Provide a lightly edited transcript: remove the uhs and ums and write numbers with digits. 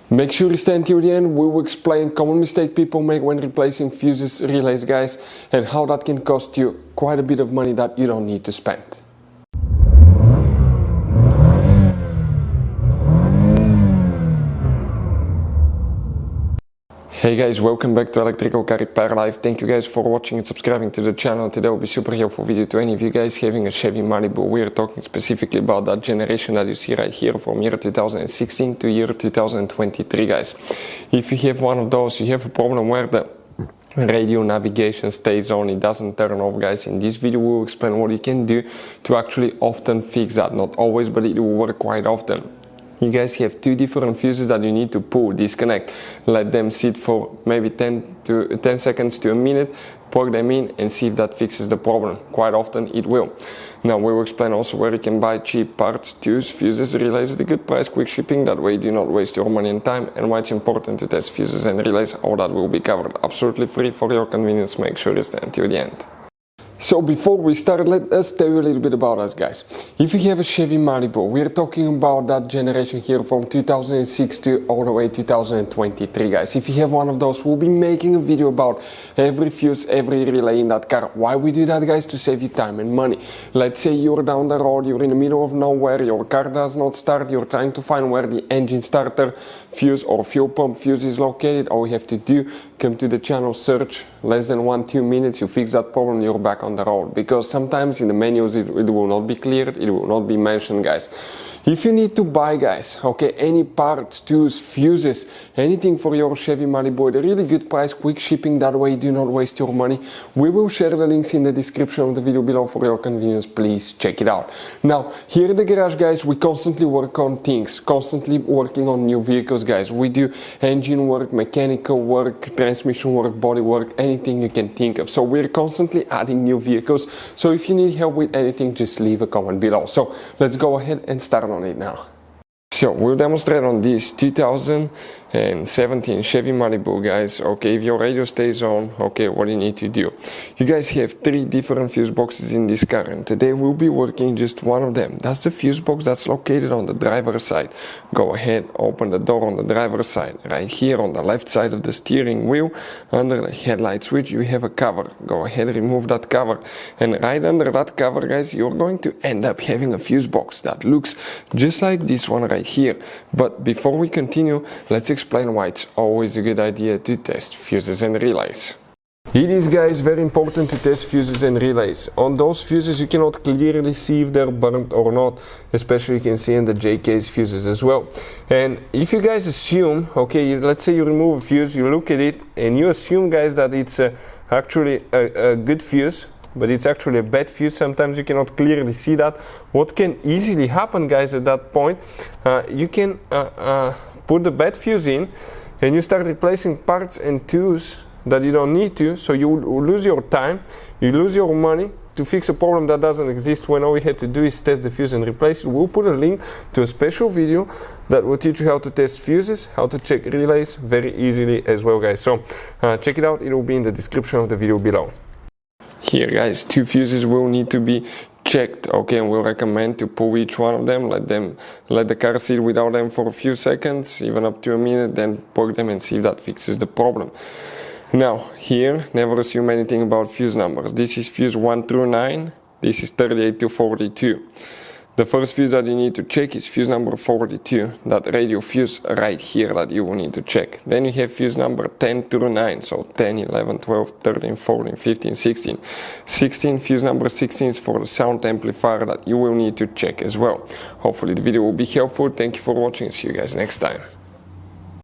Make sure you stay until the end. We will explain common mistake people make when replacing fuses, relays, guys, and how that can cost you quite a bit of money that you don't need to spend. Hey guys, welcome back to Electrical Car Repair Live. Thank you guys for watching and subscribing to the channel. Today will be super helpful video to any of you guys having a Chevy Malibu. We are talking specifically about that generation that you see right here from year 2016 to year 2023, guys. If you have one of those, you have a problem where the radio navigation stays on, it doesn't turn off, guys. In this video we will explain what you can do to actually often fix that. Not always, but it will work quite often. You guys have two different fuses that you need to pull, disconnect, let them sit for maybe 10 seconds to a minute, plug them in and see if that fixes the problem. Quite often it will. Now we will explain also where you can buy cheap parts, tools, fuses, relays at a good price, quick shipping, that way you do not waste your money and time, and why it's important to test fuses and relays. All that will be covered absolutely free for your convenience. Make sure you stay until the end. So before we start, let us tell you a little bit about us, guys. If you have a Chevy Malibu, we are talking about that generation here from 2006 to all the way 2023, guys. If you have one of those, we'll be making a video about every fuse, every relay in that car. Why we do that, guys? To save you time and money. Let's say you're down the road, you're in the middle of nowhere, your car does not start, you're trying to find where the engine starter fuse or fuel pump fuse is located. All you have to do, come to the channel, search, less than 1-2 minutes, you fix that problem, you're back on the road. Because sometimes in the menus it will not be cleared, it will not be mentioned, guys. If you need to buy, guys, okay, any parts, tools, fuses, anything for your Chevy Malibu at a really good price, quick shipping, that way you do not waste your money, we will share the links in the description of the video below for your convenience. Please check it out. Now, here in the garage, guys, we constantly work on things, constantly working on new vehicles, guys. We do engine work, mechanical work, transmission work, body work, anything you can think of. So we're constantly adding new vehicles. So if you need help with anything, just leave a comment below. So let's go ahead and start on it now. So we'll demonstrate on this 2017 Chevy Malibu, guys. Okay, if your radio stays on, okay, what you need to do. You guys have 3 different fuse boxes in this car, and today we'll be working just one of them. That's the fuse box that's located on the driver's side. Go ahead, open the door on the driver's side. Right here on the left side of the steering wheel, under the headlight switch, you have a cover. Go ahead, remove that cover. And right under that cover, guys, you're going to end up having a fuse box that looks just like this one right here. But before we continue, let's explain why it's always a good idea to test fuses and relays. It is, guys, very important to test fuses and relays. On those fuses you cannot clearly see if they're burnt or not, especially you can see in the J-case fuses as well. And if you guys assume, okay, let's say you remove a fuse, you look at it and you assume, guys, that it's actually a good fuse, but it's actually a bad fuse. Sometimes you cannot clearly see that. What can easily happen, guys, at that point, you can put the bad fuse in and you start replacing parts and tools that you don't need to, so you lose your time, you lose your money to fix a problem that doesn't exist, when all we had to do is test the fuse and replace it. We'll put a link to a special video that will teach you how to test fuses, how to check relays very easily as well, guys. So check it out, it will be in the description of the video below. Here, guys, 2 fuses will need to be checked, okay, and we'll recommend to pull each one of them, let the car sit without them for a few seconds, even up to a minute, then plug them and see if that fixes the problem. Now, here, never assume anything about fuse numbers. This is fuse 1 through 9, this is 38 to 42. The first fuse that you need to check is fuse number 42, that radio fuse right here that you will need to check. Then you have fuse number 10 through 9, so 10, 11, 12, 13, 14, 15, 16. 16, fuse number 16 is for the sound amplifier that you will need to check as well. Hopefully the video will be helpful. Thank you for watching. See you guys next time.